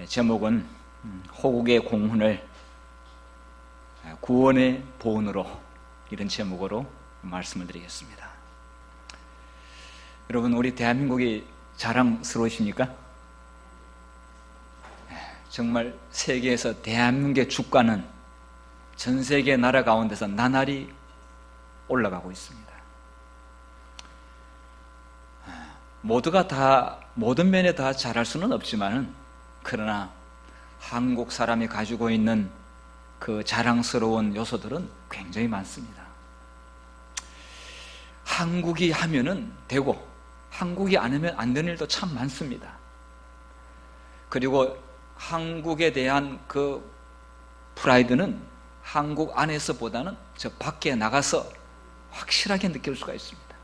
제목은 호국의 공훈을 구원의 보은으로, 이런 제목으로 말씀을 드리겠습니다. 여러분, 우리 대한민국이 자랑스러우십니까? 정말 세계에서 대한민국의 주가는 전 세계 나라 가운데서 나날이 올라가고 있습니다. 모두가 다 모든 면에 다 잘할 수는 없지만, 그러나 한국 사람이 가지고 있는 그 자랑스러운 요소들은 굉장히 많습니다. 한국이 하면은 되고, 한국이 안 하면 안 되는 일도 참 많습니다. 그리고 한국에 대한 그 프라이드는 한국 안에서보다는 저 밖에 나가서 확실하게 느낄 수가 있습니다.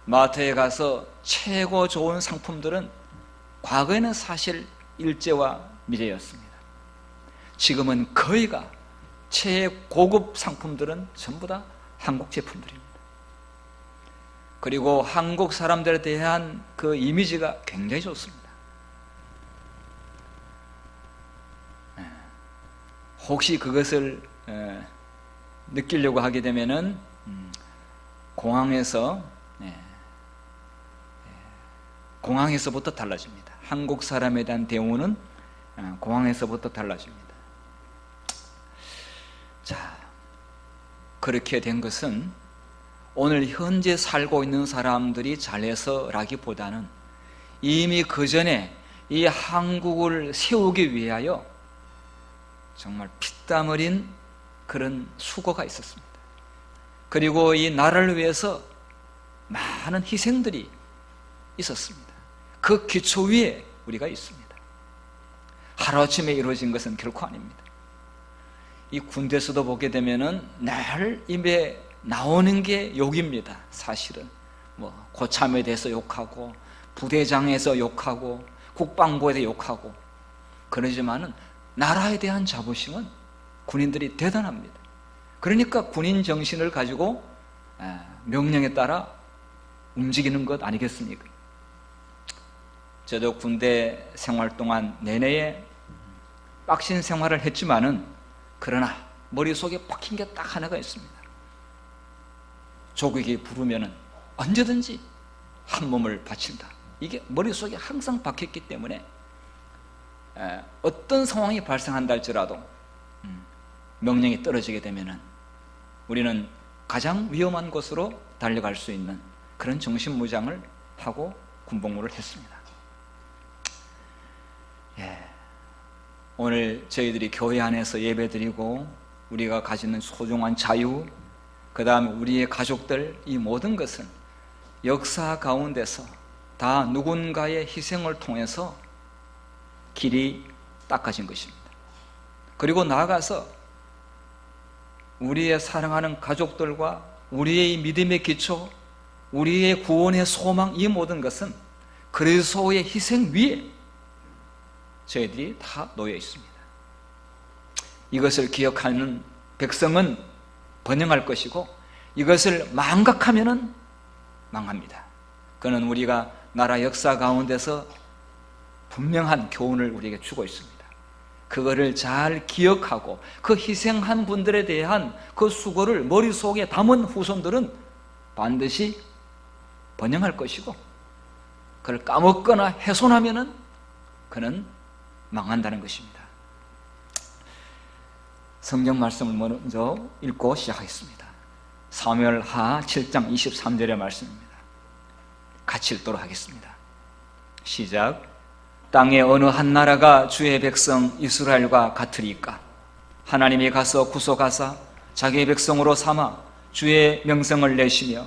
마트에 가서 최고 좋은 상품들은 과거에는 사실 일제와 미제였습니다. 지금은 거의가 최고급 상품들은 전부 다 한국 제품들입니다. 그리고 한국 사람들에 대한 그 이미지가 굉장히 좋습니다. 혹시 그것을 느끼려고 하게 되면은 공항에서부터 달라집니다. 한국 사람에 대한 대우는 공항에서부터 달라집니다. 자, 그렇게 된 것은 오늘 현재 살고 있는 사람들이 잘해서라기보다는 이미 그 전에 이 한국을 세우기 위하여 정말 피땀 흘린 그런 수고가 있었습니다. 그리고 이 나라를 위해서 많은 희생들이 있었습니다. 그 기초 위에 우리가 있습니다. 하루아침에 이루어진 것은 결코 아닙니다. 이 군대에서도 보게 되면은 늘 입에 나오는 게 욕입니다. 사실은 고참에 대해서 욕하고, 부대장에서 욕하고, 국방부에 대해 욕하고, 그러지만은 나라에 대한 자부심은 군인들이 대단합니다. 그러니까 군인 정신을 가지고 명령에 따라 움직이는 것 아니겠습니까? 저도 군대 생활 동안 내내에 빡신 생활을 했지만은, 그러나 머릿속에 박힌 게 딱 하나가 있습니다. 조국이 부르면은 언제든지 한 몸을 바친다. 이게 머릿속에 항상 박혔기 때문에 어떤 상황이 발생한다 할지라도 명령이 떨어지게 되면은 우리는 가장 위험한 곳으로 달려갈 수 있는 그런 정신무장을 하고 군복무를 했습니다. 오늘 저희들이 교회 안에서 예배드리고 우리가 가지는 소중한 자유, 그 다음에 우리의 가족들, 이 모든 것은 역사 가운데서 다 누군가의 희생을 통해서 길이 닦아진 것입니다. 그리고 나아가서 우리의 사랑하는 가족들과 우리의 믿음의 기초, 우리의 구원의 소망, 이 모든 것은 그리스도의 희생 위에 저희들이 다 놓여 있습니다. 이것을 기억하는 백성은 번영할 것이고, 이것을 망각하면은 망합니다. 그는 우리가 나라 역사 가운데서 분명한 교훈을 우리에게 주고 있습니다. 그거를 잘 기억하고 그 희생한 분들에 대한 그 수고를 머릿속에 담은 후손들은 반드시 번영할 것이고, 그걸 까먹거나 훼손하면은 그는 망한다는 것입니다. 성경 말씀을 먼저 읽고 시작하겠습니다. 사무엘하 7장 23절의 말씀입니다. 같이 읽도록 하겠습니다. 시작. 땅의 어느 한 나라가 주의 백성 이스라엘과 같으리까? 하나님이 가서 구속하사 자기의 백성으로 삼아 주의 명성을 내시며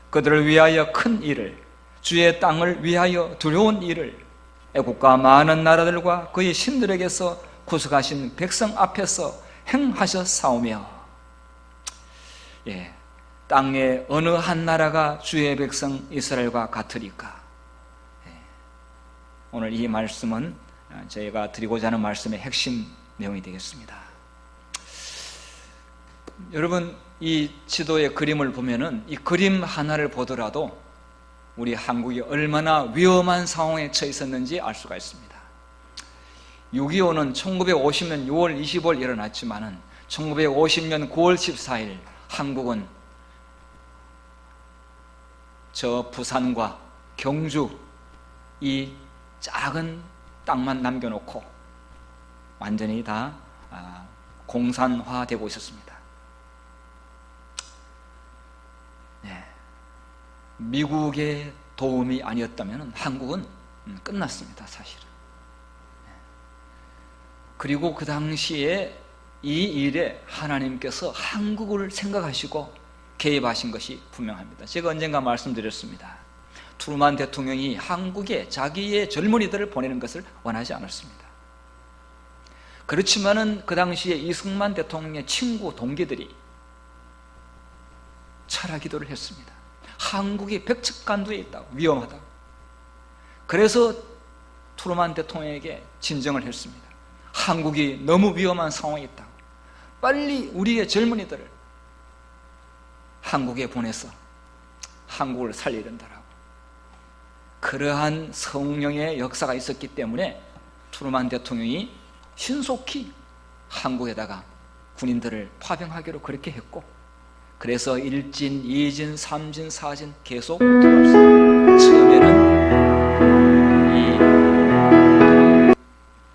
그들을 위하여 큰 일을, 주의 땅을 위하여 두려운 일을 애국과 많은 나라들과 그의 신들에게서 구속하신 백성 앞에서 행하셨사오며, 땅의 어느 한 나라가 주의 백성 이스라엘과 같으리까? 오늘 이 말씀은 저희가 드리고자 하는 말씀의 핵심 내용이 되겠습니다. 여러분, 이 지도의 그림을 보면은 이 그림 하나를 보더라도 우리 한국이 얼마나 위험한 상황에 처해 있었는지 알 수가 있습니다. 6.25는 1950년 6월 25일 일어났지만은 1950년 9월 14일 한국은 저 부산과 경주 이 작은 땅만 남겨놓고 완전히 다 공산화되고 있었습니다. 네. 미국의 도움이 아니었다면 한국은 끝났습니다, 사실은. 그리고 그 당시에 이 일에 하나님께서 한국을 생각하시고 개입하신 것이 분명합니다. 제가 언젠가 말씀드렸습니다. 트루만 대통령이 한국에 자기의 젊은이들을 보내는 것을 원하지 않았습니다. 그렇지만은 그 당시에 이승만 대통령의 친구 동기들이 철야 기도를 했습니다. 한국이 백척간두에 있다고, 위험하다고. 그래서 트루만 대통령에게 진정을 했습니다. 한국이 너무 위험한 상황에 있다고, 빨리 우리의 젊은이들을 한국에 보내서 한국을 살려야 된다라고. 그러한 성령의 역사가 있었기 때문에 트루만 대통령이 신속히 한국에다가 군인들을 파병하기로 그렇게 했고, 그래서 1진, 2진, 3진, 4진 계속 들어왔어요. 처음에는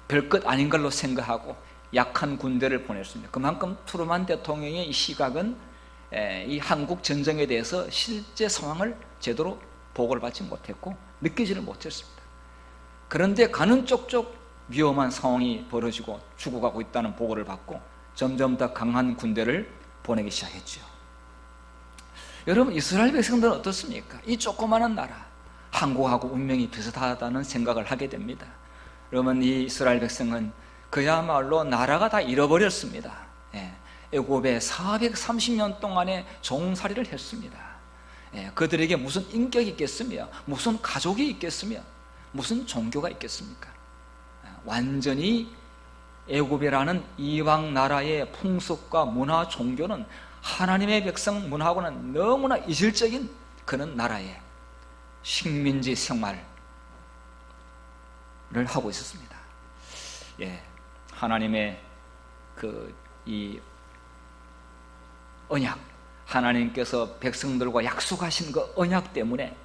별것 아닌 걸로 생각하고 약한 군대를 보냈습니다. 그만큼 트루만 대통령의 이 시각은 이 한국 전쟁에 대해서 실제 상황을 제대로 보고를 받지 못했고 느끼지를 못했습니다. 그런데 가는 쪽쪽 위험한 상황이 벌어지고 죽어가고 있다는 보고를 받고 점점 더 강한 군대를 보내기 시작했죠. 여러분, 이스라엘 백성들은 어떻습니까? 이 조그마한 나라, 한국하고 운명이 비슷하다는 생각을 하게 됩니다. 여러분, 이 이스라엘 백성은 그야말로 나라가 다 잃어버렸습니다. 애굽에 430년 동안의 종살이를 했습니다. 그들에게 무슨 인격이 있겠으며, 무슨 가족이 있겠으며, 무슨 종교가 있겠습니까? 완전히 애굽이라는 이방 나라의 풍습과 문화, 종교는 하나님의 백성 문화하고는 너무나 이질적인 그런 나라의 식민지 생활을 하고 있었습니다. 하나님의 이 언약, 하나님께서 백성들과 약속하신 그 언약 때문에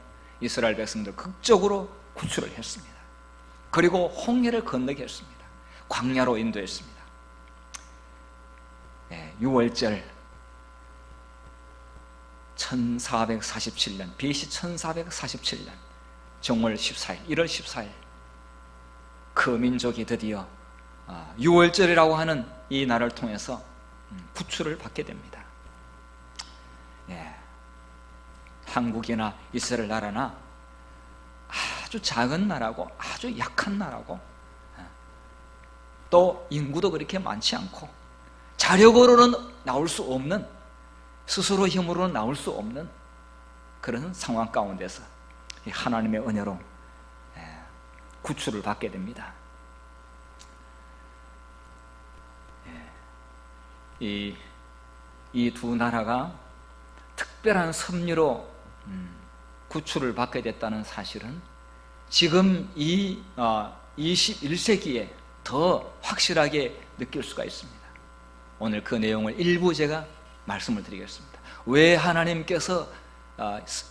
이스라엘 백성들 극적으로 구출을 했습니다. 그리고 홍해를 건너게 했습니다. 광야로 인도했습니다. 6월절 1447년, BC 1447년 정월 14일, 1월 14일 그 민족이 드디어 6월절이라고 하는 이 날을 통해서 구출을 받게 됩니다. 한국이나 이스라엘 나라나 아주 작은 나라고, 아주 약한 나라고, 또 인구도 그렇게 많지 않고 자력으로는 나올 수 없는, 스스로 힘으로는 나올 수 없는 그런 상황 가운데서 하나님의 은혜로 구출을 받게 됩니다. 이 두 나라가 특별한 섭리로 구출을 받게 됐다는 사실은 지금 이 21세기에 더 확실하게 느낄 수가 있습니다. 오늘 그 내용을 일부 제가 말씀을 드리겠습니다. 왜 하나님께서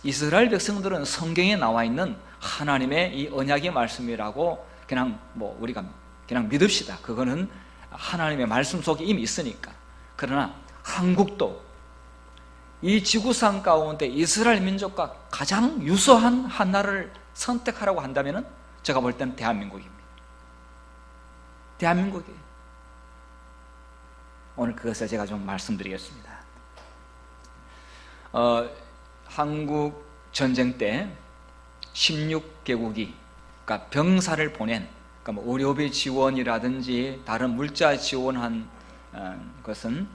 이스라엘 백성들은 성경에 나와 있는 하나님의 이 언약의 말씀이라고 그냥 우리가 그냥 믿읍시다. 그거는 하나님의 말씀 속에 이미 있으니까. 그러나 한국도 이 지구상 가운데 이스라엘 민족과 가장 유사한 한 나라를 선택하라고 한다면 제가 볼 때는 대한민국입니다. 대한민국이에요. 오늘 그것을 제가 좀 말씀드리겠습니다. 한국 전쟁 때 16개국이 그러니까 병사를 보낸, 그러니까 의료비 지원이라든지 다른 물자 지원한 것은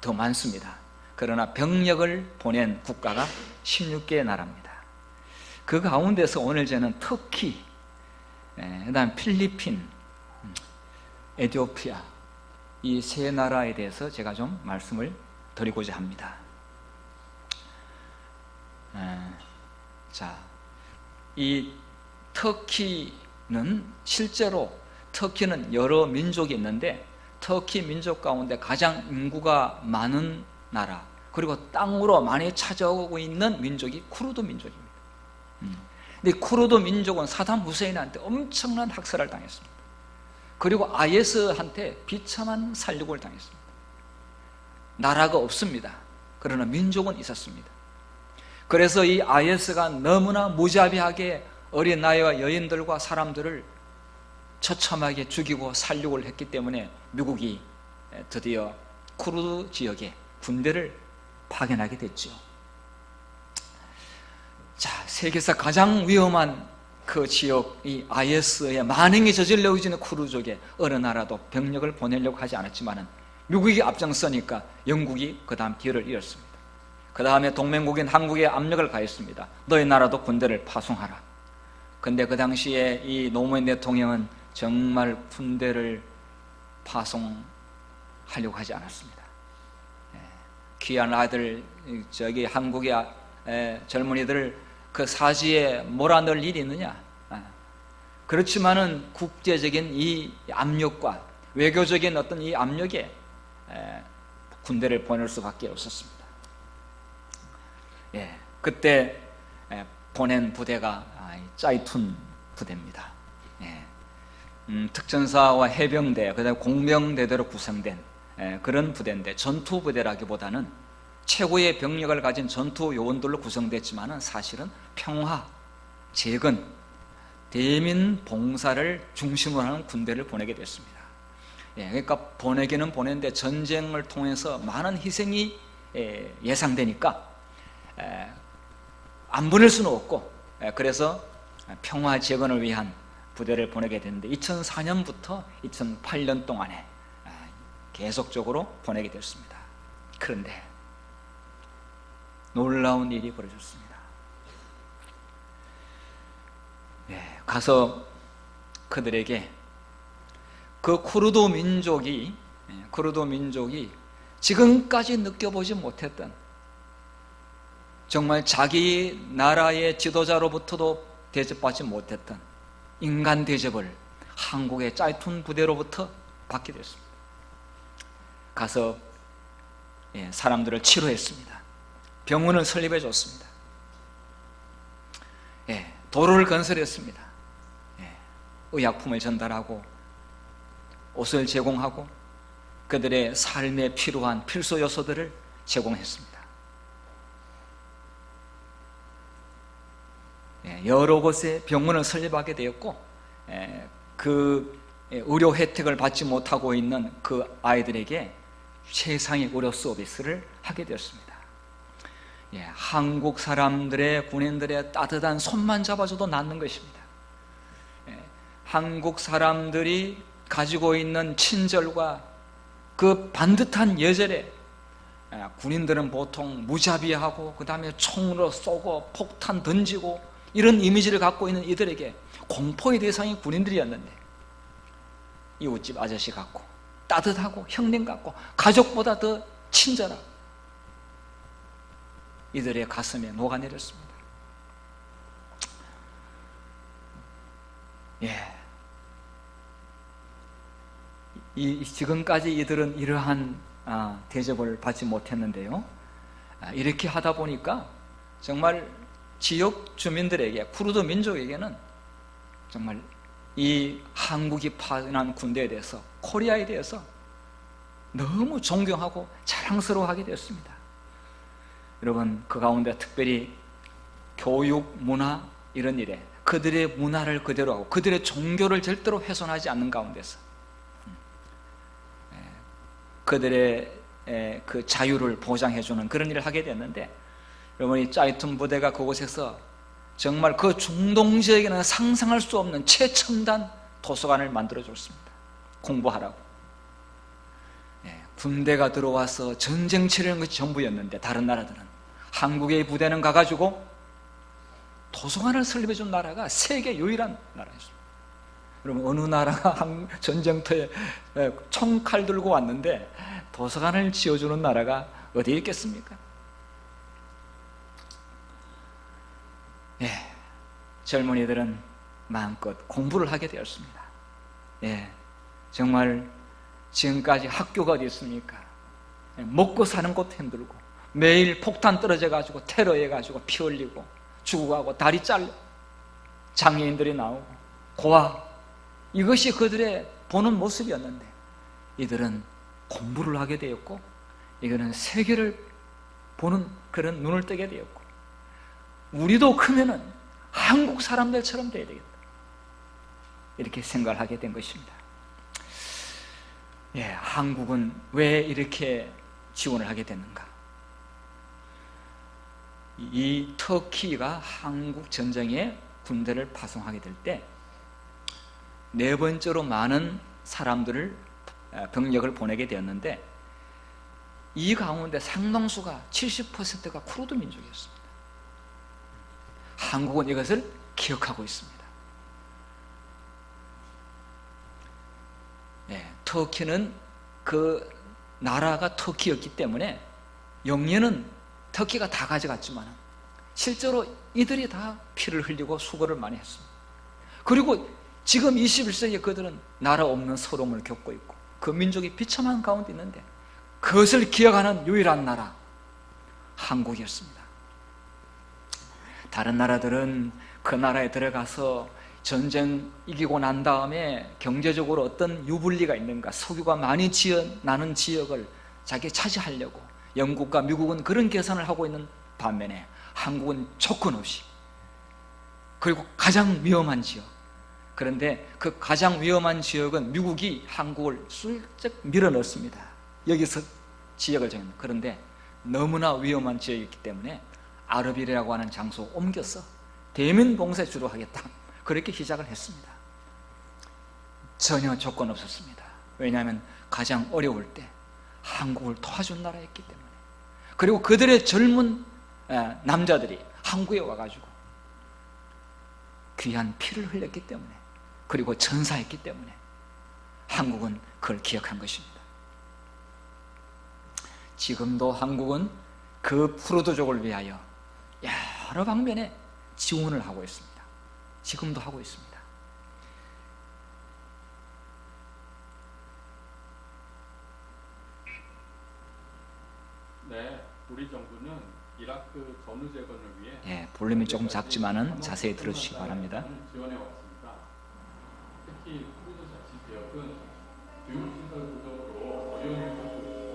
더 많습니다. 그러나 병력을 보낸 국가가 16개의 나라입니다. 그 가운데서 오늘 저는 터키, 그다음 필리핀, 에티오피아 이 세 나라에 대해서 제가 좀 말씀을 드리고자 합니다. 자, 이 터키는 실제로 터키는 여러 민족이 있는데 터키 민족 가운데 가장 인구가 많은 나라, 그리고 땅으로 많이 찾아오고 있는 민족이 쿠르드 민족입니다. 근데 쿠르드 민족은 사담 후세인한테 엄청난 학살을 당했습니다. 그리고 IS한테 비참한 살육을 당했습니다. 나라가 없습니다. 그러나 민족은 있었습니다. 그래서 이 IS가 너무나 무자비하게 어린 나이와 여인들과 사람들을 처참하게 죽이고 살육을 했기 때문에 미국이 드디어 쿠르드 지역에 군대를 파견하게 됐죠. 자, 세계에서 가장 위험한 그 지역, 이 IS의 만행이 저질러지는 쿠르드족에 어느 나라도 병력을 보내려고 하지 않았지만 미국이 앞장서니까 영국이 그 다음 기회를 잃었습니다. 그 다음에 동맹국인 한국에 압력을 가했습니다. 너희 나라도 군대를 파송하라. 근데 그 당시에 이 노무현 대통령은 정말 군대를 파송하려고 하지 않았습니다. 귀한 아들, 저기 한국의 젊은이들을 그 사지에 몰아넣을 일이 있느냐? 그렇지만은 국제적인 이 압력과 외교적인 어떤 이 압력에 군대를 보낼 수밖에 없었습니다. 그때 보낸 부대가 짜이툰 부대입니다. 특전사와 해병대, 그다음에 공명대대로 구성된 그런 부대인데 전투 부대라기보다는 최고의 병력을 가진 전투 요원들로 구성됐지만은 사실은 평화, 재건, 대민 봉사를 중심으로 하는 군대를 보내게 됐습니다. 그러니까 보내기는 보냈는데 전쟁을 통해서 많은 희생이 예상되니까 안 보낼 수는 없고, 그래서 평화 재건을 위한 부대를 보내게 됐는데 2004년부터 2008년 동안에 계속적으로 보내게 됐습니다. 그런데 놀라운 일이 벌어졌습니다. 가서 그들에게 그 쿠르드 민족이 지금까지 느껴보지 못했던, 정말 자기 나라의 지도자로부터도 대접받지 못했던 인간 대접을 한국의 짜이툰 부대로부터 받게 됐습니다. 가서 사람들을 치료했습니다. 병원을 설립해 줬습니다. 도로를 건설했습니다. 의약품을 전달하고 옷을 제공하고 그들의 삶에 필요한 필수 요소들을 제공했습니다. 여러 곳에 병원을 설립하게 되었고, 그 의료 혜택을 받지 못하고 있는 그 아이들에게 최상의 의료 서비스를 하게 되었습니다. 한국 사람들의, 군인들의 따뜻한 손만 잡아줘도 낫는 것입니다. 한국 사람들이 가지고 있는 친절과 그 반듯한 예절에 군인들은 보통 무자비하고 그 다음에 총으로 쏘고 폭탄 던지고 이런 이미지를 갖고 있는 이들에게 공포의 대상이 군인들이었는데, 이웃집 아저씨 같고 따뜻하고 형님 같고 가족보다 더 친절하고 이들의 가슴에 녹아내렸습니다. 지금까지 이들은 이러한 대접을 받지 못했는데요, 이렇게 하다 보니까 정말 지역 주민들에게, 쿠르드 민족에게는 정말 이 한국이 파견한 군대에 대해서, 코리아에 대해서 너무 존경하고 자랑스러워하게 되었습니다. 여러분, 그 가운데 특별히 교육, 문화 이런 일에 그들의 문화를 그대로 하고 그들의 종교를 절대로 훼손하지 않는 가운데서 그들의 그 자유를 보장해주는 그런 일을 하게 됐는데, 여러분, 이 짜이툰 부대가 그곳에서 정말 그 중동 지역에는 상상할 수 없는 최첨단 도서관을 만들어줬습니다. 공부하라고. 군대가 들어와서 전쟁 치르는 것이 전부였는데 다른 나라들은, 한국의 부대는 가가지고 도서관을 설립해준 나라가 세계 유일한 나라였습니다. 여러분, 어느 나라가 전쟁터에 총칼 들고 왔는데 도서관을 지어주는 나라가 어디에 있겠습니까? 젊은이들은 마음껏 공부를 하게 되었습니다. 정말 지금까지 학교가 어디 있습니까? 먹고 사는 것도 힘들고 매일 폭탄 떨어져가지고 테러해가지고 피 흘리고 죽어가고 다리 잘려 장애인들이 나오고 고아, 이것이 그들의 보는 모습이었는데 이들은 공부를 하게 되었고 이거는 세계를 보는 그런 눈을 뜨게 되었고 우리도 크면은 한국 사람들처럼 돼야 되겠다 이렇게 생각을 하게 된 것입니다. 한국은 왜 이렇게 지원을 하게 됐는가? 이 터키가 한국 전쟁에 군대를 파송하게 될 때 네 번째로 많은 사람들을 병력을 보내게 되었는데 이 가운데 상당수가 70%가 쿠르드 민족이었습니다. 한국은 이것을 기억하고 있습니다. 터키는 그 나라가 터키였기 때문에 영예는 터키가 다 가져갔지만 실제로 이들이 다 피를 흘리고 수고를 많이 했습니다. 그리고 지금 21세기에 그들은 나라 없는 서러움을 겪고 있고 그 민족이 비참한 가운데 있는데 그것을 기억하는 유일한 나라 한국이었습니다. 다른 나라들은 그 나라에 들어가서 전쟁 이기고 난 다음에 경제적으로 어떤 유불리가 있는가, 석유가 많이 나는 지역을 자기 차지하려고 영국과 미국은 그런 계산을 하고 있는 반면에 한국은 조건 없이, 그리고 가장 위험한 지역, 그런데 그 가장 위험한 지역은 미국이 한국을 슬쩍 밀어넣습니다. 여기서 지역을 정했는. 그런데 너무나 위험한 지역이기 때문에 아르빌이라고 하는 장소 옮겨서 대면 봉쇄 주로 하겠다, 그렇게 시작을 했습니다. 전혀 조건 없었습니다. 왜냐하면 가장 어려울 때 한국을 도와준 나라였기 때문에. 그리고 그들의 젊은 남자들이 한국에 와가지고 귀한 피를 흘렸기 때문에, 그리고 전사했기 때문에 한국은 그걸 기억한 것입니다. 지금도 한국은 그 푸르드족을 위하여 여러 방면에 지원을 하고 있습니다. 지금도 하고 있습니다. 네, 우리 정부는 이라크 전후 재건을 위해 볼륨이 조금 작지만은 자세히 들어주시기 바랍니다. 지원해 왔습니다. 특히 푸르드 자치 지역은 교육시설 부족으로 어려움을 겪고 있어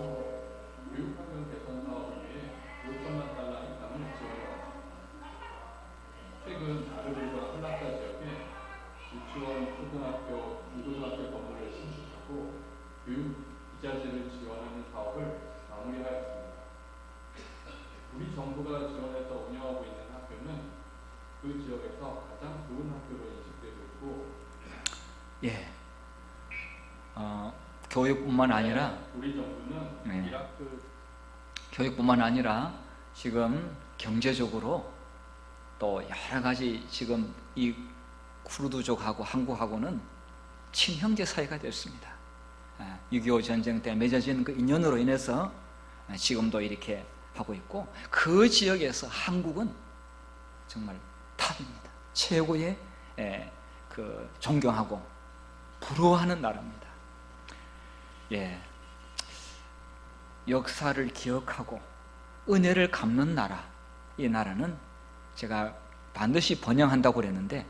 교육환경 개선 사업을 위해 5천만 달러 이상을 지원해 왔습니다. 최근 아르빌과 플라타 지역에 유치원, 초등학교, 중고등학교 건물을 신축하고 교육 이자재를 지원하는 사업을 마무리하였습니다. 우리 정부가 지원해서 운영하고 있는 학교는 그 지역에서 가장 좋은 학교로 인식되고 있고, 교육뿐만 아니라 우리 정부는 이라크 교육뿐만 아니라 지금 경제적으로 또 여러 가지, 지금 이 쿠르드족하고 한국하고는 친형제 사이가 됐습니다. 6.25 전쟁 때 맺어진 그 인연으로 인해서 지금도 이렇게 하고 있고, 그 지역에서 한국은 정말 탑입니다. 최고의 그 존경하고 부러워하는 나라입니다. 역사를 기억하고 은혜를 갚는 나라, 이 나라는 제가 반드시 번영한다고 그랬는데,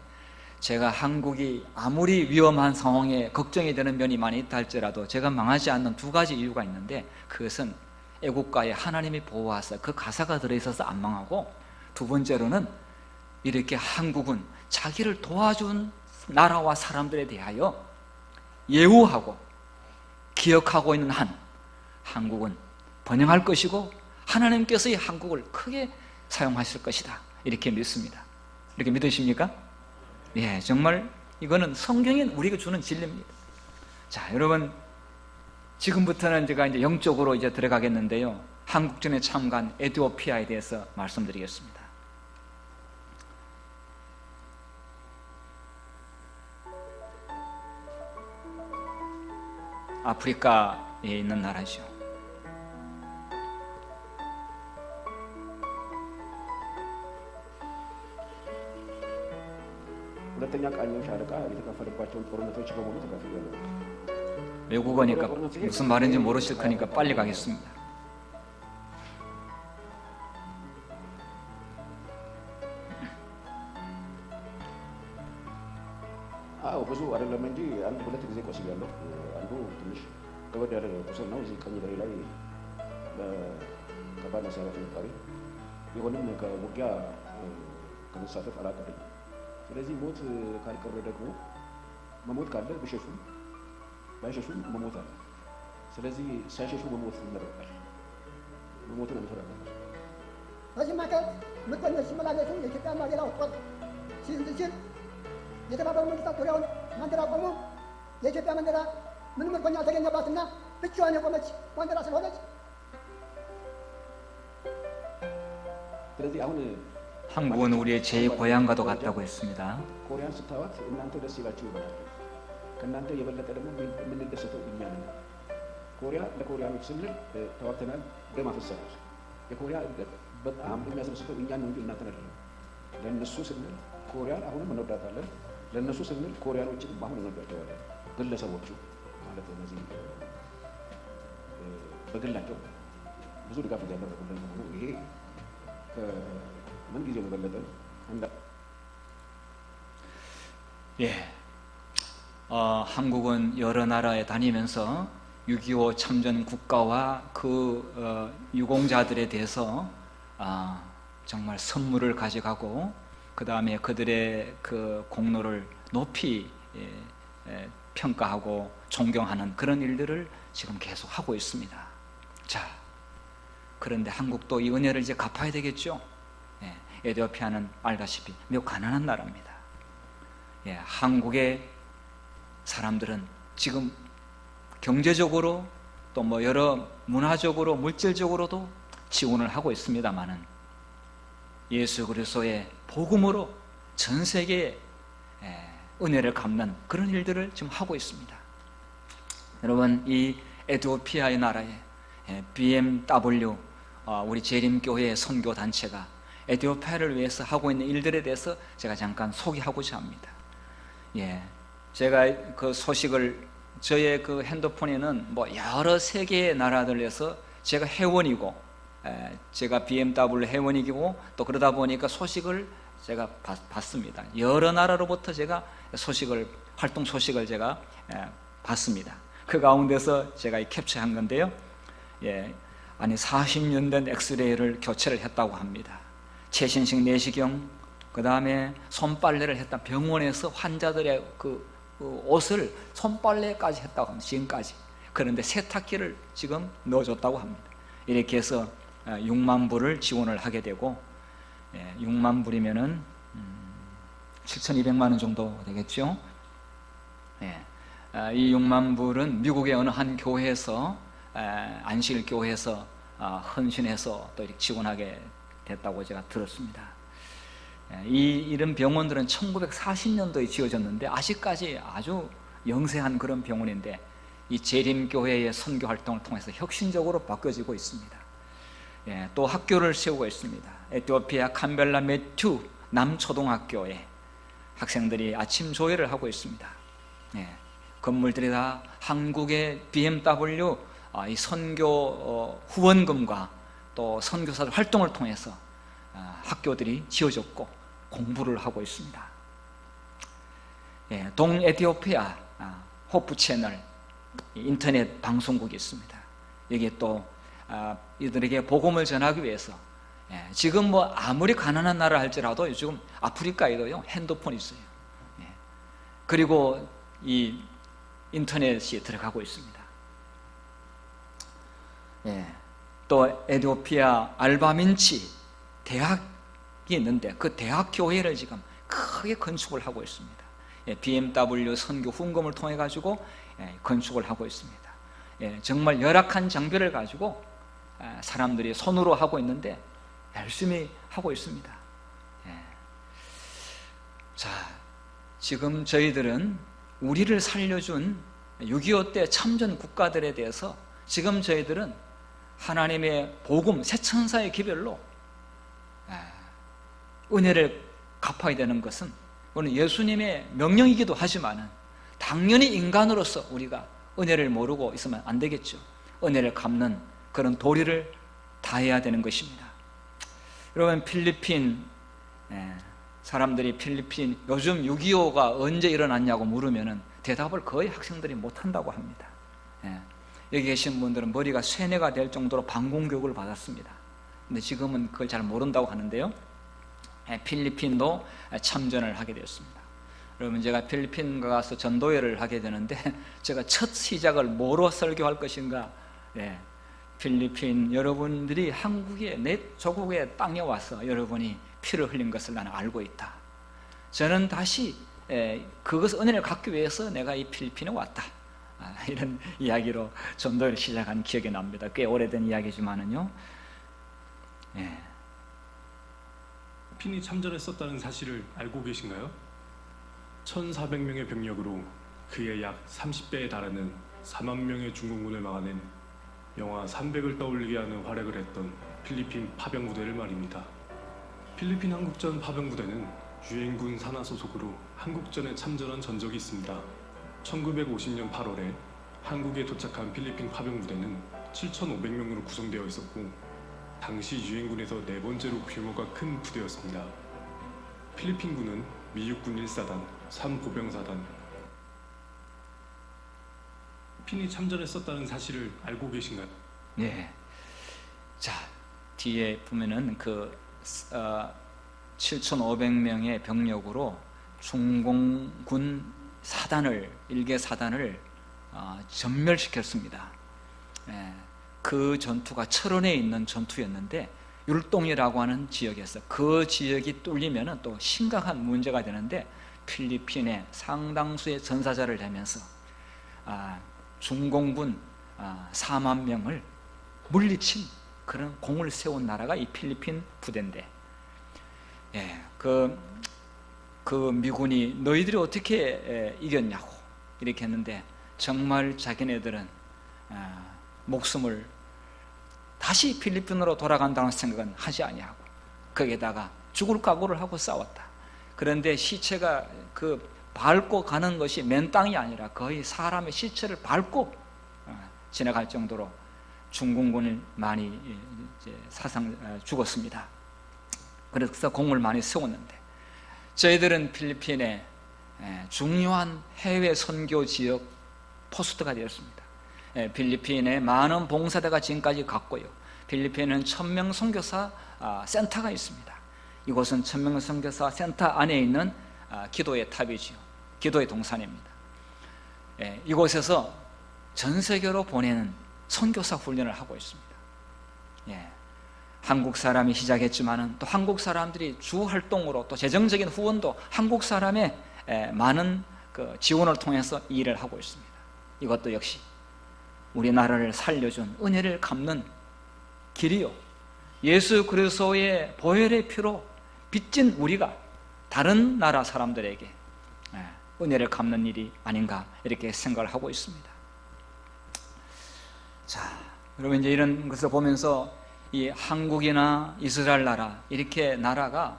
제가 한국이 아무리 위험한 상황에 걱정이 되는 면이 많이 있다 할지라도 제가 망하지 않는 두 가지 이유가 있는데, 그것은 애국가에 하나님이 보호하사 그 가사가 들어있어서 안 망하고, 두 번째로는 이렇게 한국은 자기를 도와준 나라와 사람들에 대하여 예우하고 기억하고 있는 한 한국은 번영할 것이고 하나님께서 이 한국을 크게 사용하실 것이다, 이렇게 믿습니다. 이렇게 믿으십니까? 정말 이거는 성경이 우리에게 주는 진리입니다. 자, 여러분, 지금부터는 제가 이제 영적으로 이제 들어가겠는데요. 한국전에 참가한 에티오피아에 대해서 말씀드리겠습니다. 아프리카에 있는 나라죠. ሁለተኛ ቃኘው ሻለቃ የተካፈለባቸውን ጦርነቶች በሙሉ ተካፍያለሁ። 외국어니까 무슨 말인지 모르실 거니까 빨리 가겠습니다. አዎ ብዙ አይደለም እንጂ አንድ ሁለት ጊዜ ቆስያለሁ። አንዱ ትንሽ ከበድ ያለ ቁስል ነው። እዚህ ቀኝ እግሬ ላይ በከባድ መሳሪያ ፍንጣሪ ቢሆንም ከውጊያ ከመሳተፍ አላቀረኝም። ስለዚህ ሞት ካልቀረ ደግሞ መሞት ካለ ቢሸሹም ባይሸሹም መሞት አለ። ስለዚህ ሳይሸሹ መሞት ይመረጣል። መሞትን አንፈራለን። በዚህ መካከል ምርኮኞች ሲመላለሱ የኢትዮጵያና ሌላው ጦር ሲል የተባበሩት መንግስታት ዙሪያውን መንደር አቆሞ የኢትዮጵያ መንደራ ምንም ምርኮኛ አልተገኘባትና ብቻዋን የቆመች መንደራ ስለሆነች ስለዚህ አሁን 한국은 우리의 제2고향과도 같다고 했습니다. ኮሪያን ስታዋት እናንተ ደስ ይላችሁ ይሆናል። ከእናንተ የበለጠ ደግሞ የምንደሰተው እኛ ነን። ኮሪያ ለኮሪያኖች ስንል ተዋግተናል፣ ደም አፈሰናል። የኮሪያ እድገት በጣም የሚያስደስተው እኛን ነው እንጂ እናንተን አይደለም። ለእነሱ ስንል ኮሪያን አሁንም እንወዳታለን። ለእነሱ ስንል ኮሪያኖችን አሁን እንወዳቸዋለን። ግለሰቦቹ ማለት እነዚህ በግላቸው ብዙ ድጋፍ እያደረጉልን መሆኑ ይሄ ከምን ጊዜው የበለጠ 예, 한국은 여러 나라에 다니면서 6.25 참전 국가와 그 유공자들에 대해서 정말 선물을 가져가고 그 다음에 그들의 그 공로를 높이 평가하고 존경하는 그런 일들을 지금 계속 하고 있습니다. 자, 그런데 한국도 이 은혜를 이제 갚아야 되겠죠. 예, 에티오피아는 알다시피 매우 가난한 나라입니다. 예, 한국의 사람들은 지금 경제적으로 또 뭐 여러 문화적으로 물질적으로도 지원을 하고 있습니다만은 예수 그리스도의 복음으로 전 세계에 은혜를 갚는 그런 일들을 지금 하고 있습니다. 여러분, 이 에티오피아의 나라에 BMW 우리 재림교회 선교단체가 에티오피아를 위해서 하고 있는 일들에 대해서 제가 잠깐 소개하고자 합니다. 예, 제가 그 소식을 저의 그 핸드폰에는 뭐 여러 세계의 나라들에서 제가 회원이고 제가 BMW 회원이고 또 그러다 보니까 소식을 제가 봤습니다. 여러 나라로부터 제가 활동 소식을 제가 봤습니다. 그 가운데서 제가 캡처한 건데요. 예, 아니 40년 된 엑스레이를 교체를 했다고 합니다. 최신식 내시경, 그 다음에 손빨래를 했다. 병원에서 환자들의 그 옷을 손빨래까지 했다고 합니다. 지금까지. 그런데 세탁기를 지금 넣어줬다고 합니다. 이렇게 해서 6만 불을 지원을 하게 되고 6만 불이면은 7,200만 원 정도 되겠죠. 이 6만 불은 미국의 어느 한 교회에서 안식일교회에서 헌신해서 또 이렇게 지원하게 됐다고 제가 들었습니다. 이런 병원들은 1940년도에 지어졌는데 아직까지 아주 영세한 그런 병원인데 이 재림교회의 선교 활동을 통해서 혁신적으로 바뀌어지고 있습니다. 또 학교를 세우고 있습니다. 에티오피아 캄벨라 매튜 남초등학교에 학생들이 아침 조회를 하고 있습니다. 건물들이 다 한국의 BMW 이 선교 후원금과 또 선교사들 활동을 통해서 학교들이 지어졌고 공부를 하고 있습니다. 동에티오피아 호프 채널 인터넷 방송국이 있습니다. 여기에 또 이들에게 복음을 전하기 위해서 지금 뭐 아무리 가난한 나라 할지라도 요즘 아프리카에도요 핸드폰이 있어요. 그리고 이 인터넷이 들어가고 있습니다. 또 에티오피아 알바민치 대학이 있는데 그 대학 교회를 지금 크게 건축을 하고 있습니다. BMW 선교 후원금을 통해 가지고 건축을 하고 있습니다. 정말 열악한 장비를 가지고 사람들이 손으로 하고 있는데 열심히 하고 있습니다. 자, 지금 저희들은 우리를 살려준 6.25 때 참전 국가들에 대해서 지금 저희들은 하나님의 복음 새천사의 기별로 은혜를 갚아야 되는 것은 오늘 예수님의 명령이기도 하지만은 당연히 인간으로서 우리가 은혜를 모르고 있으면 안 되겠죠. 은혜를 갚는 그런 도리를 다해야 되는 것입니다. 여러분, 필리핀 사람들이 필리핀 요즘 6.25가 언제 일어났냐고 물으면은 대답을 거의 학생들이 못한다고 합니다. 여기 계신 분들은 머리가 쇠뇌가 될 정도로 반공교육을 받았습니다. 근데 지금은 그걸 잘 모른다고 하는데요. 필리핀도 참전을 하게 되었습니다. 여러분, 제가 필리핀 가서 전도회를 하게 되는데 제가 첫 시작을 뭐로 설교할 것인가? 필리핀 여러분들이 한국의 내 조국의 땅에 와서 여러분이 피를 흘린 것을 나는 알고 있다. 저는 다시 그것을 은혜를 갖기 위해서 내가 이 필리핀에 왔다. 이런 이야기로 전도를 시작한 기억이 납니다. 꽤 오래된 이야기지만은요. 필리핀이 참전했었다는 사실을 알고 계신가요? 1,400명의 병력으로 그의 약 30배에 달하는 4만 명의 중공군을 막아낸 영화 300을 떠올리게 하는 활약을 했던 필리핀 파병부대를 말입니다. 필리핀 한국전 파병부대는 유엔군 산하 소속으로 한국전에 참전한 전적이 있습니다. 1950년 8월에 한국에 도착한 필리핀 파병부대는 7,500명으로 구성되어 있었고 당시 유엔군에서 네 번째로 규모가 큰 부대였습니다. 필리핀군은 미육군 1사단, 3보병사단, 필리핀이 참전했었다는 사실을 알고 계신가요? 네. 자, 뒤에 보면은 7,500명의 병력으로 중공군 사단을, 일개 사단을 전멸시켰습니다. 그 전투가 철원에 있는 전투였는데 율동이라고 하는 지역에서 그 지역이 뚫리면은 또 심각한 문제가 되는데 필리핀의 상당수의 전사자를 내면서 중공군 4만 명을 물리친 그런 공을 세운 나라가 이 필리핀 부대인데, 그 미군이 너희들이 어떻게 이겼냐고 이렇게 했는데 정말 자기네들은 목숨을 다시 필리핀으로 돌아간다는 생각은 하지 아니하고 거기에다가 죽을 각오를 하고 싸웠다. 그런데 시체가 밟고 가는 것이 맨 땅이 아니라 거의 사람의 시체를 밟고 지나갈 정도로 중공군이 많이 죽었습니다. 그래서 공을 많이 세웠는데 저희들은 필리핀의 중요한 해외 선교 지역 포스트가 되었습니다. 필리핀에 많은 봉사대가 지금까지 갔고요. 필리핀은 1000명 선교사 센터가 있습니다. 이곳은 1000명 선교사 센터 안에 있는 기도의 탑이지요. 기도의 동산입니다. 이곳에서 전 세계로 보내는 선교사 훈련을 하고 있습니다. 한국 사람이 시작했지만은 또 한국 사람들이 주 활동으로 또 재정적인 후원도 한국 사람의 많은 지원을 통해서 이 일을 하고 있습니다. 이것도 역시 우리나라를 살려준 은혜를 갚는 길이요, 예수 그리스도의 보혈의 피로 빚진 우리가 다른 나라 사람들에게 은혜를 갚는 일이 아닌가 이렇게 생각을 하고 있습니다. 자, 여러분, 이제 이런 것을 보면서 이 한국이나 이스라엘 나라, 이렇게 나라가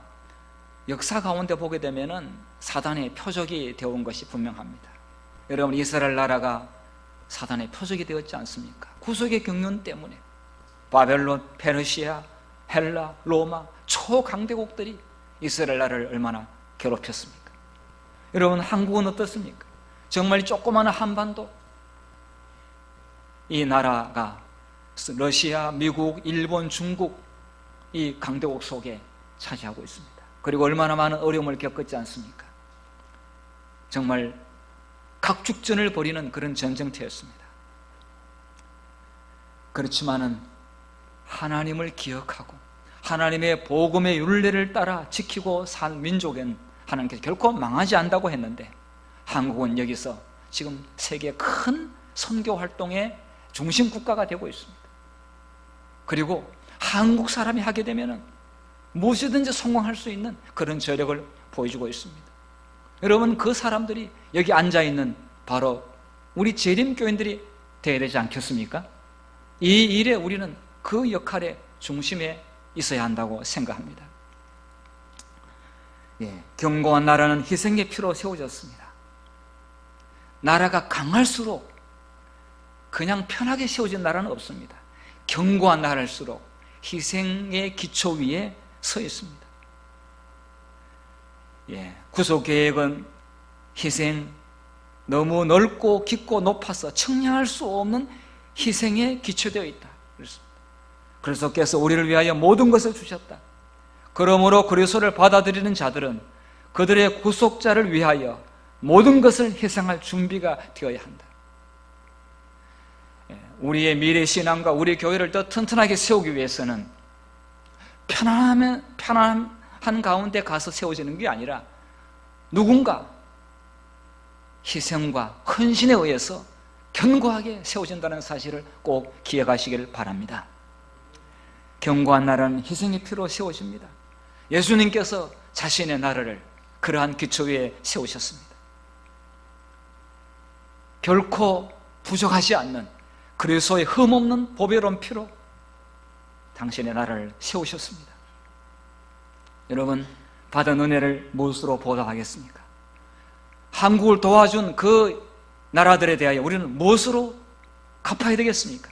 역사 가운데 보게 되면은 사단의 표적이 되어온 것이 분명합니다. 여러분, 이스라엘 나라가 사단의 표적이 되었지 않습니까? 구속의 경륜 때문에 바벨론, 페르시아, 헬라, 로마 초강대국들이 이스라엘 나라를 얼마나 괴롭혔습니까? 여러분, 한국은 어떻습니까? 정말 조그마한 한반도, 이 나라가 러시아, 미국, 일본, 중국 이 강대국 속에 차지하고 있습니다. 그리고 얼마나 많은 어려움을 겪었지 않습니까? 정말 각축전을 벌이는 그런 전쟁터였습니다. 그렇지만은 하나님을 기억하고 하나님의 복음의 율례를 따라 지키고 산 민족은 하나님께서 결코 망하지 않는다고 했는데 한국은 여기서 지금 세계 큰 선교 활동의 중심 국가가 되고 있습니다. 그리고 한국 사람이 하게 되면은 무엇이든지 성공할 수 있는 그런 저력을 보여주고 있습니다. 여러분, 그 사람들이 여기 앉아있는 바로 우리 재림교인들이 되어야 되지 않겠습니까? 이 일에 우리는 그 역할의 중심에 있어야 한다고 생각합니다. 견고한 나라는 희생의 피로 세워졌습니다. 나라가 강할수록 그냥 편하게 세워진 나라는 없습니다. 견고한 나라일수록 희생의 기초 위에 서 있습니다. 구속계획은 희생, 너무 넓고 깊고 높아서 측량할 수 없는 희생에 기초되어 있다. 그리스도께서 우리를 위하여 모든 것을 주셨다. 그러므로 그리스도를 받아들이는 자들은 그들의 구속자를 위하여 모든 것을 희생할 준비가 되어야 한다. 우리의 미래 신앙과 우리 교회를 더 튼튼하게 세우기 위해서는 편안한 가운데 가서 세워지는 게 아니라 누군가 희생과 헌신에 의해서 견고하게 세워진다는 사실을 꼭 기억하시길 바랍니다. 견고한 나라는 희생의 피로 세워집니다. 예수님께서 자신의 나라를 그러한 기초 위에 세우셨습니다. 결코 부족하지 않는 그리스도의 흠없는 보배로운 피로 당신의 나라를 세우셨습니다. 여러분, 받은 은혜를 무엇으로 보답하겠습니까? 한국을 도와준 그 나라들에 대하여 우리는 무엇으로 갚아야 되겠습니까?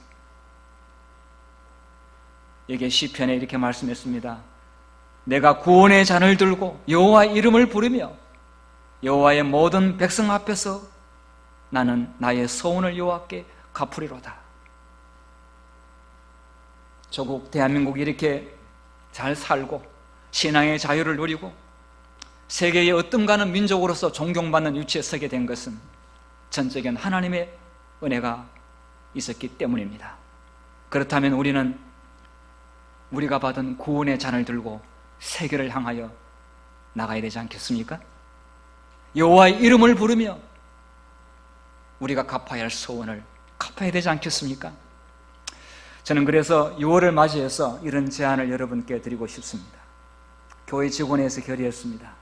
여기에 시편에 이렇게 말씀했습니다. 내가 구원의 잔을 들고 여호와의 이름을 부르며 여호와의 모든 백성 앞에서 나는 나의 소원을 여호와께 갚으리로다. 조국 대한민국이 이렇게 잘 살고 신앙의 자유를 누리고 세계의 어뜸가는 민족으로서 존경받는 위치에 서게 된 것은 전적인 하나님의 은혜가 있었기 때문입니다. 그렇다면 우리는 우리가 받은 구원의 잔을 들고 세계를 향하여 나가야 되지 않겠습니까? 여호와의 이름을 부르며 우리가 갚아야 할 소원을 갚아야 되지 않겠습니까? 저는 그래서 6월을 맞이해서 이런 제안을 여러분께 드리고 싶습니다. 교회 직원회에서 결의했습니다.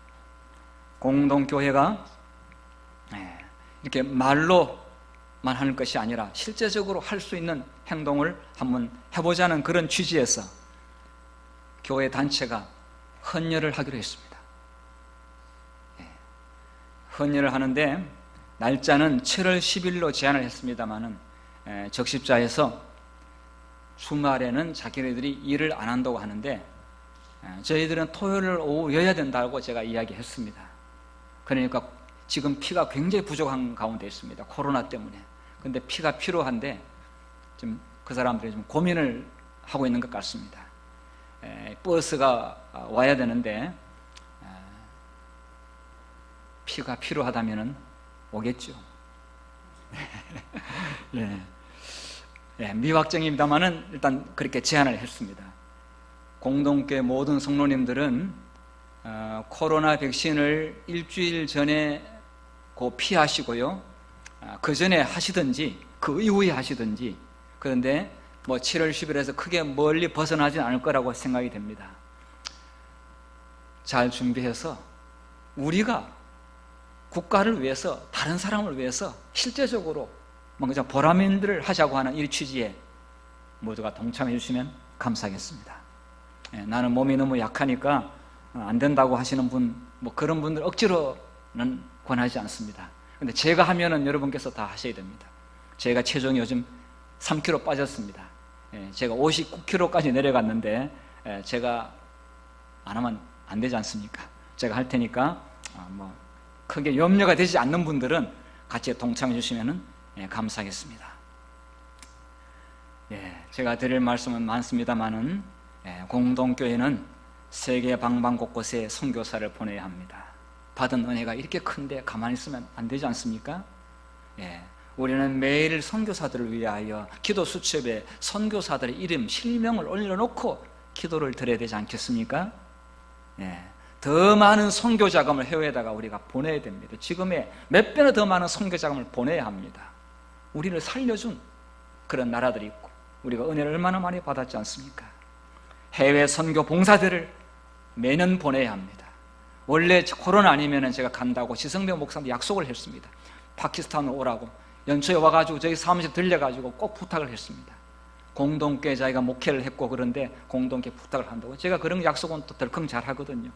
공동교회가 이렇게 말로만 하는 것이 아니라 실제적으로 할 수 있는 행동을 한번 해보자는 그런 취지에서 교회 단체가 헌혈을 하기로 했습니다. 헌혈을 하는데 날짜는 7월 10일로 제안을 했습니다마는 적십자에서 주말에는 자기네들이 일을 안 한다고 하는데 저희들은 토요일 오후 여야 된다고 제가 이야기했습니다. 그러니까 지금 피가 굉장히 부족한 가운데 있습니다. 코로나 때문에. 근데 피가 필요한데 지금 그 사람들이 좀 고민을 하고 있는 것 같습니다. 버스가 와야 되는데 피가 필요하다면 오겠죠. 미확정입니다만은 일단 그렇게 제안을 했습니다. 공동교회 모든 성도님들은 코로나 백신을 일주일 전에 피하시고요. 그 전에 하시든지 그 이후에 하시든지, 그런데 7월 10일에서 크게 멀리 벗어나지 않을 거라고 생각이 됩니다. 잘 준비해서 우리가 국가를 위해서, 다른 사람을 위해서 실제적으로 뭔가 보람인들을 하자고 하는 이 취지에 모두가 동참해 주시면 감사하겠습니다. 나는 몸이 너무 약하니까 안 된다고 하시는 분, 그런 분들 억지로는 권하지 않습니다. 근데 제가 하면은 여러분께서 다 하셔야 됩니다. 제가 체중이 요즘 3kg 빠졌습니다. 제가 59kg까지 내려갔는데 제가 안 하면 안 되지 않습니까? 제가 할 테니까 크게 염려가 되지 않는 분들은 같이 동참해 주시면 감사하겠습니다. 제가 드릴 말씀은 많습니다만은 공동교회는 세계 방방곳곳에 선교사를 보내야 합니다. 받은 은혜가 이렇게 큰데 가만히 있으면 안 되지 않습니까? 우리는 매일 선교사들을 위하여 기도 수첩에 선교사들의 이름, 실명을 올려놓고 기도를 드려야 되지 않겠습니까? 더 많은 선교 자금을 해외에다가 우리가 보내야 됩니다. 지금의 몇 배나 더 많은 선교 자금을 보내야 합니다. 우리를 살려준 그런 나라들이 있고 우리가 은혜를 얼마나 많이 받았지 않습니까? 해외 선교 봉사들을 매년 보내야 합니다. 원래 코로나 아니면 제가 간다고 지성배 목사한테 약속을 했습니다. 파키스탄으로 오라고 연초에 와가지고 저희 사무실 들려가지고 꼭 부탁을 했습니다. 공동교회 자기가 목회를 했고 그런데 공동교회 부탁을 한다고. 제가 그런 약속은 또 덜컹 잘 하거든요.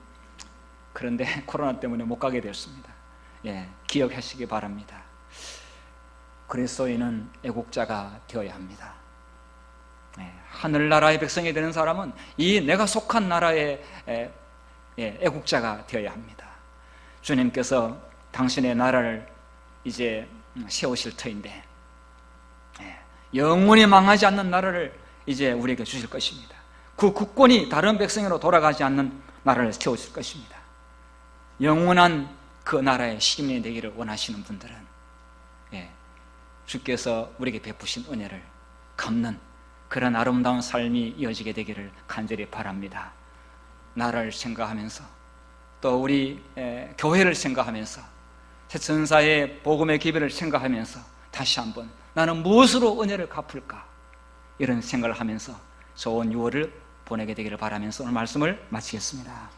그런데 코로나 때문에 못 가게 되었습니다. 예, 기억하시기 바랍니다. 그리스도인은 애국자가 되어야 합니다. 예, 하늘나라의 백성이 되는 사람은 이 내가 속한 나라의 애국자가 되어야 합니다. 주님께서 당신의 나라를 이제 세우실 터인데 영원히 망하지 않는 나라를 이제 우리에게 주실 것입니다. 그 국권이 다른 백성으로 돌아가지 않는 나라를 세우실 것입니다. 영원한 그 나라의 시민이 되기를 원하시는 분들은 주께서 우리에게 베푸신 은혜를 갚는 그런 아름다운 삶이 이어지게 되기를 간절히 바랍니다. 나라를 생각하면서 또 우리 교회를 생각하면서 전사의 복음의 기별을 생각하면서 다시 한번 나는 무엇으로 은혜를 갚을까 이런 생각을 하면서 좋은 6월을 보내게 되기를 바라면서 오늘 말씀을 마치겠습니다.